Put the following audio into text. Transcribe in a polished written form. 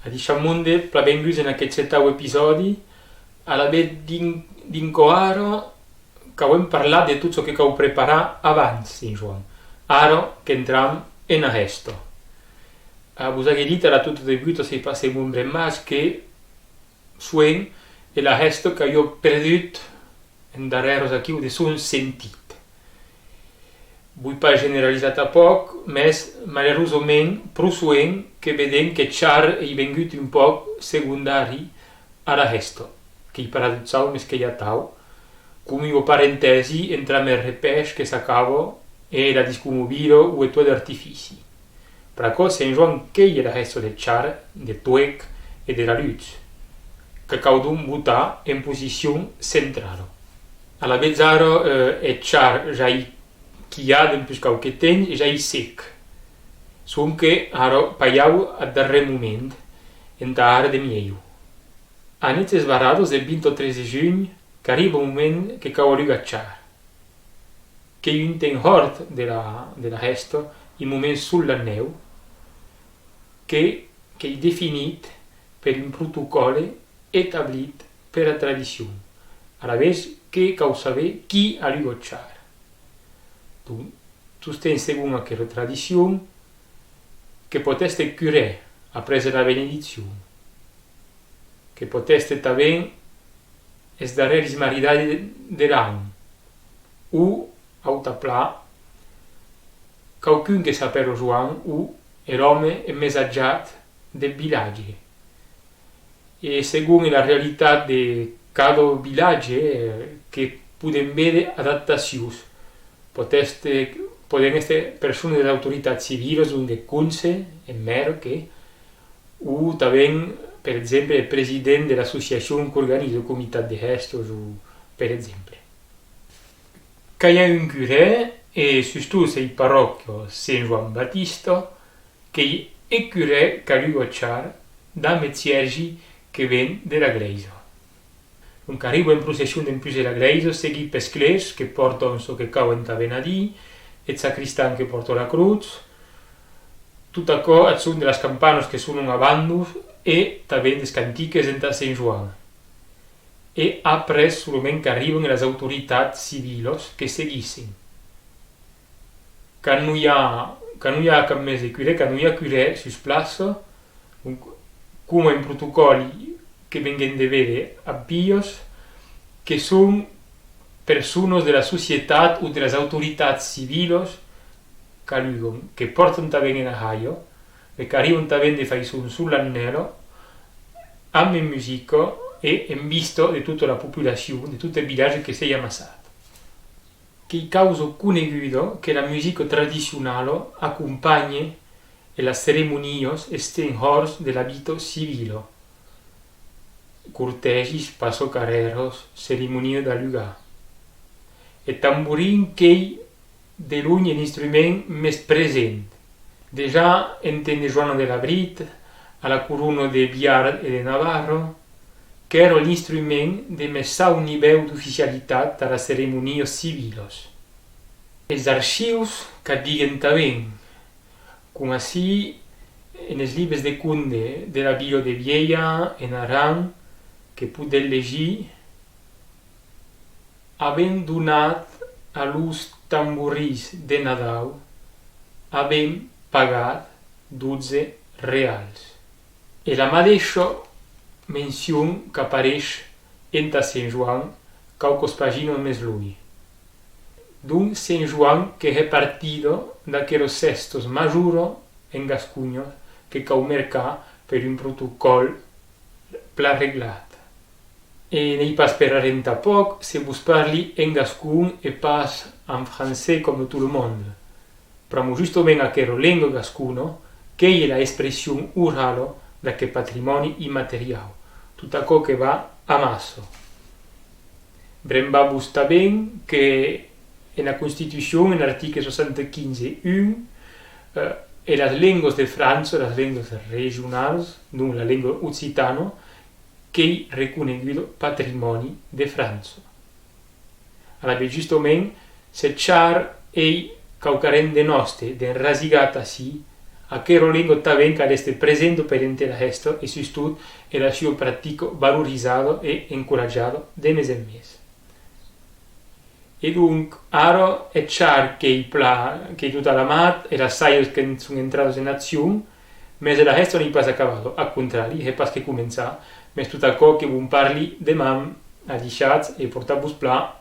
Diciamonde, plabengus in aquest episodi, alla vez d'incoaro che abbiamo parlato di tutto ciò che ho preparato avanti, Joan. Ora che entriamo in questo. A voi che dite da tutto debuto se passiamo un bremmas che suen e la gesto che io ho perduto in darreros aquí di son sentit. Vull pas generalizzare poc, mes malheureusament pro suen che vedem che char è vengut un poc secundari alla gesto, che i paradoxau mes che ja tau, come io parentesi entram il repès che s'acabo e la discomoviro o e tuoi d'artifici. Per cosa in Joan che è la gesto del char, del tuec e della luce, che caudun buta in posizione centrale. Alla vezzaro è char già chi ha del più qualche tempo e già è sec. Son che aro paiau a darrer moment in area de mieu. Anite svarados del 23 giugno che arriva un moment che cavo rigacciare. Che un ten hort della gesto il moment sulla neu che è definito per un protocollo stabilito per la tradizione. Alla vez che causave chi a rigacciare. Tu stai seguendo quella tradizione che poteste curare a presa la benedizione, che poteste também esdare rismaridade dell'anno, o autapla qualcun che sapero Joan o l'uomo è messaggiato del villaggio. E secondo la realtà di cada villaggio che potete vedere adattazioni. Poden essere persone dell'autorità civile, de conse, e mero che, o também, per esempio, il presidente dell'associazione che organizza il comitato di gesto, per esempio. Che è un curé, e soprattutto il parrocchio San Juan Battista, che è curé che arriva da meziergi che viene della Chiesa. Un arriva in processione in più della Chiesa, seguì per scles che portano so che cavo in tavenadì, e il sacristan che porta la croce, tutto ciò al suono delle campane che sono a bando e também le cantiche in San Juan. E après solamente che arrivano le autorità civili che seguissero. Che non hi ha cap més de curé, che non hi ha curé sus place, come in protocolli che vengono da vedere a bios, che sono persone della società o delle autorità civili che portano também in Ohio e che arrivano também da fare sull'annello, hanno musica e in visto di tutta la popolazione, di tutto il villaggio che si è amassato. Che causa conosciuto che la musica tradizionale accompagna le ceremonie e stenhors della vita civile. Cortegis, passo carreros, cerimonie da lugar. E tamburin che de l'un è l'instrument més present. Déjà entende Joana de la Brit, a la corona de Biard e de Navarro, che era l'instrument de més alt nivell d'oficialitat a les ceremonies civiles. Els arxius que diguen també, com així en els llibres de conde de la Vila de Vieja en Aran, que podeu llegir, havent donat a los tamborins de Nadal, havent pagat 12 reals. E la mateixa menció que apareix en Sant Joan, qualques pàgines més lui. D'un Sant Joan que è partito da quellos cestos majuro en Gascugno che cau mercar per un protocollo pla reglat. E nei pas per arrentar poc se vos parli en gascun e pas en francès com tot el món. Però justament aquella lingua gascuno che è la espressione orale d'aquest patrimoni immaterial, tot aquò che va a masso. Brembabus também che en la Constitución, en l'article 75.1, e las lenguas de Francia, las lenguas regionals, non la lingua occitana, che è riconosciuto patrimonio de Francia. Allora, giustamente, se char ei caucaren de noste, den rasigata si, a che rolingo taven che este presente per la gesto e su stud e la suo pratico valorizzato e incoraggiato de mes en mes. E dunque, aro è char che tutta la mat e la saios che sono entrati in azione, ma se la gesto non passa a cavallo, al contrario, è pas che comincia, ma tutto ciò che vuoi parli de mam a diciat e portabus pla